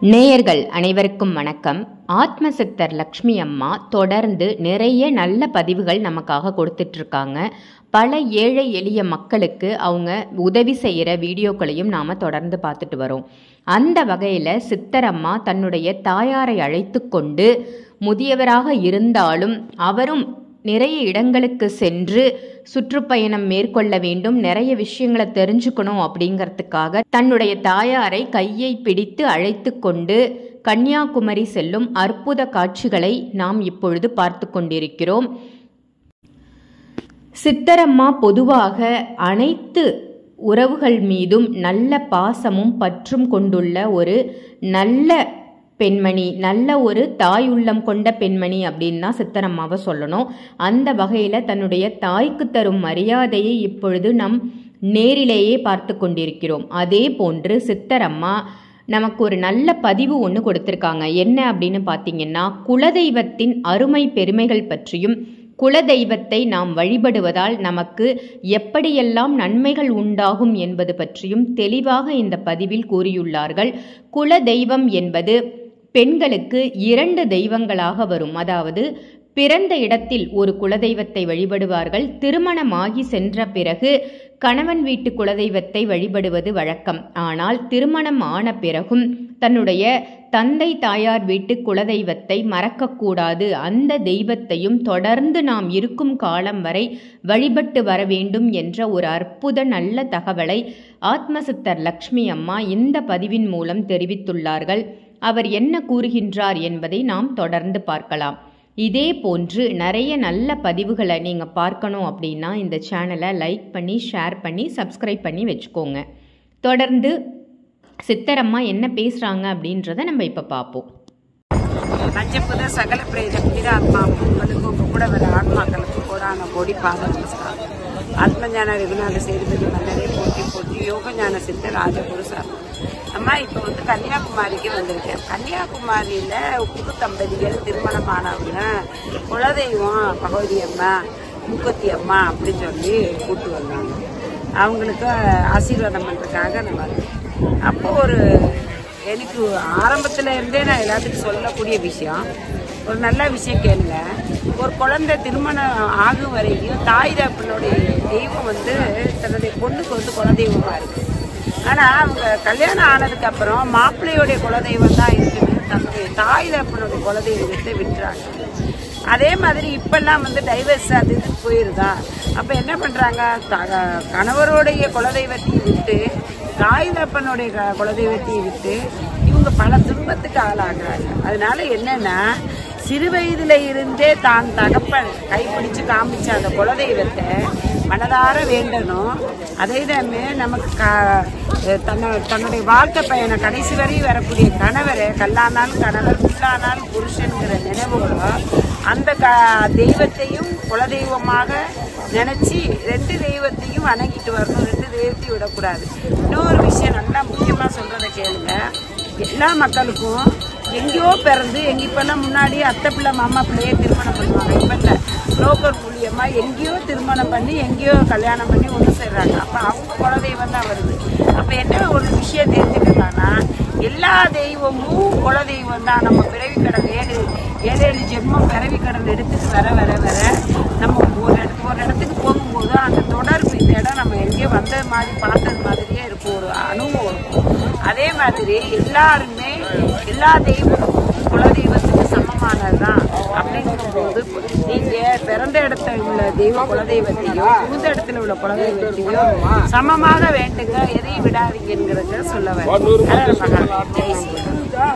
நேயர்கள் அனைவருக்கும் வணக்கம். ஆத்மசித்தர் லக்ஷ்மி அம்மா தொடர்ந்து நிறைய நல்ல பதிவுகள் நமக்காக கொடுத்துட்ருக்காங்க. பல ஏழை எளிய மக்களுக்கு அவங்க உதவி செய்கிற வீடியோக்களையும் நாம் தொடர்ந்து பார்த்துட்டு வரோம். அந்த வகையில் சித்தரம்மா தன்னுடைய தாயாரை அழைத்து கொண்டு, முதியவராக இருந்தாலும் அவரும் நிறைய இடங்களுக்கு சென்று சுற்றுப்பயணம் மேற்கொள்ள வேண்டும், நிறைய விஷயங்களை தெரிஞ்சுக்கணும் அப்படிங்கிறதுக்காக தன்னுடைய தாயாரை கையை பிடித்து அழைத்து கொண்டு கன்னியாகுமரி செல்லும் அற்புத காட்சிகளை நாம் இப்பொழுது பார்த்து கொண்டிருக்கிறோம். சித்தரம்மா பொதுவாக அனைத்து உறவுகள் மீதும் நல்ல பாசமும் பற்றும் கொண்டுள்ள ஒரு நல்ல பெண்மணி, நல்ல ஒரு தாய் உள்ளம் கொண்ட பெண்மணி அப்படின்னு தான் சித்தரம்மாவை சொல்லணும். அந்த வகையில் தன்னுடைய தாய்க்கு தரும் மரியாதையை இப்பொழுது நம் நேரிலேயே பார்த்து கொண்டிருக்கிறோம். அதே போன்று சித்தரம்மா நமக்கு ஒரு நல்ல பதிவு ஒன்று கொடுத்துருக்காங்க. என்ன அப்படின்னு பார்த்தீங்கன்னா, குலதெய்வத்தின் அருமை பெருமைகள் பற்றியும், குலதெய்வத்தை நாம் வழிபடுவதால் நமக்கு எப்படியெல்லாம் நன்மைகள் உண்டாகும் என்பது பற்றியும் தெளிவாக இந்த பதிவில் கூறியுள்ளார்கள். குலதெய்வம் என்பது பெண்களுக்கு 2 தெய்வங்களாக வரும். அதாவது பிறந்த இடத்தில் ஒரு குலதெய்வத்தை வழிபடுவார்கள், திருமணமாகி சென்ற பிறகு கணவன் வீட்டு குலதெய்வத்தை வழிபடுவது வழக்கம். ஆனால் திருமணம் ஆன பிறகும் தன்னுடைய தந்தை தாயார் வீட்டு குலதெய்வத்தை மறக்கக்கூடாது. அந்த தெய்வத்தையும் தொடர்ந்து நாம் இருக்கும் காலம் வரை வழிபட்டு வர வேண்டும் என்ற ஒரு அற்புத நல்ல தகவலை ஆத்மசித்தர் லக்ஷ்மி அம்மா இந்த பதிவின் மூலம் தெரிவித்துள்ளார்கள். அவர் என்ன கூறுகின்றார் என்பதை நாம் தொடர்ந்து பார்க்கலாம். இதே போன்று நிறைய நல்ல பதிவுகளை நீங்கள் பார்க்கணும் அப்படின்னா இந்த சேனலை லைக் பண்ணி, ஷேர் பண்ணி, சப்ஸ்கிரைப் பண்ணி வச்சுக்கோங்க. தொடர்ந்து சித்தரம்மா என்ன பேசுகிறாங்க அப்படின்றத நம்ம இப்போ பார்ப்போம். பஞ்சபுத சகல பிரேத ஆத்மாவுக்கும் உங்களுக்கு உங்க கூட வர ஆத்மாக்களுக்கு கோடான கோடி பாத நமஸ்காரம். ஆத்மஞான ரகுநாத சேதுபதி மன்னரே போட்டி போட்டி யோக ஞான சித்த ராஜகுருசா. அம்மா இப்போ கன்னியாகுமரிக்கு வந்திருக்கேன். கன்னியாகுமரியில புது தம்பதிகள் திருமணமானவங்க குலதெய்வம் பகவதி அம்மா, மூக்கத்தி அம்மா அப்படின்னு சொல்லி கூப்பிட்டு வந்தாங்க. அவங்களுக்கு ஆசீர்வாதம் பண்றதுக்காக நம்ம அப்போ எனக்கு ஆரம்பத்துல இருந்தே நான் எல்லாத்துக்கும் சொல்லக்கூடிய விஷயம், ஒரு நல்ல விஷயம் கேளுங்க. ஒரு குழந்தை திருமணம் ஆகும் வரைக்கும் தாய் தகப்பனுடைய தெய்வம் தன்னுடைய பொண்ணுக்கு குலதெய்வமா இருக்கு. ஆனா அவங்க கல்யாணம் ஆனதுக்கு அப்புறம் மாப்பிள்ளையுடைய குலதெய்வம் தான் இருக்குது, தன்னுடைய தாய் தகப்பனுடைய குலதெய்வத்தை விட்டுறாங்க. அதே மாதிரி இப்பெல்லாம் டைவர்ஸ் அது இதுக்கு போயிருதா. அப்ப என்ன பண்றாங்க, கணவருடைய குலதெய்வத்தையும் விட்டு தாய் தகப்பனுடைய குலதெய்வத்தையும் விட்டு இவங்க பல துன்பத்துக்கு ஆளாகிறாங்க. அதனால என்னன்னா, சிறு வயதுல இருந்தே தான் தகப்பன் கைப்பிடிச்சு காமிச்ச அந்த குலதெய்வத்தை மனதார வேண்டணும். அதே நமக்கு தன்னுடைய வாழ்க்கை பயணம் கடைசி வரை வரக்கூடிய கணவரை, கல்லானாலும் கணவர், புல்லானாலும் புருஷன்கிற நினைவுகளோ அந்த தெய்வத்தையும் குலதெய்வமாக நினைச்சு 2 தெய்வத்தையும் வணங்கிட்டு வரணும். 2 தெய்வத்தையும் விடக்கூடாது. இன்னொரு விஷயம் நல்லா முக்கியமா சொல்றதை கேளுங்க. எல்லா மக்களுக்கும் எங்கேயோ பிறந்து இப்பெல்லாம் முன்னாடி அத்தை பிள்ளை மாமா பிள்ளையே திருமணம் பண்ணுவாங்க. இப்ப இல்லை, புரோக்கர் மூலியமா எங்கேயோ திருமணம் பண்ணி எங்கேயோ கல்யாணம் பண்ணி ஒன்று செய்யறாங்க. அப்ப அவங்க குலதெய்வம் தான் வருது. அப்ப என்ன ஒரு விஷயம் தெரிஞ்சுக்கலாம்னா, எல்லா தெய்வமும் குலதெய்வம் தான். நம்ம பிறவி கடன் 7 ஜென்மம் பிறவி கடன் எடுத்துட்டு வர வர வர நம்ம ஒரு இடத்துக்கு போகும்போது அந்த தொடர்பு, இந்த இடம் நம்ம எங்கேயோ வந்தது மாதிரி பார்த்தது மாதிரியே இருக்கும், ஒரு அனுபவம் இருக்கும். அதே மாதிரி எல்லாருமே எல்லா தெய்வமும் குலதெய்வத்துக்கு சமமானதுதான். அப்படிங்கும் போது நீங்க பிறந்த இடத்துல உள்ள தெய்வ குலதெய்வத்தையும் புகுந்த இடத்துல உள்ள குலதெய்வத்தையும் சமமாக வேண்டுங்க, எதையும் விடாதீங்கிறத சொல்ல வரேன். ஜெய் ஸ்ரீ.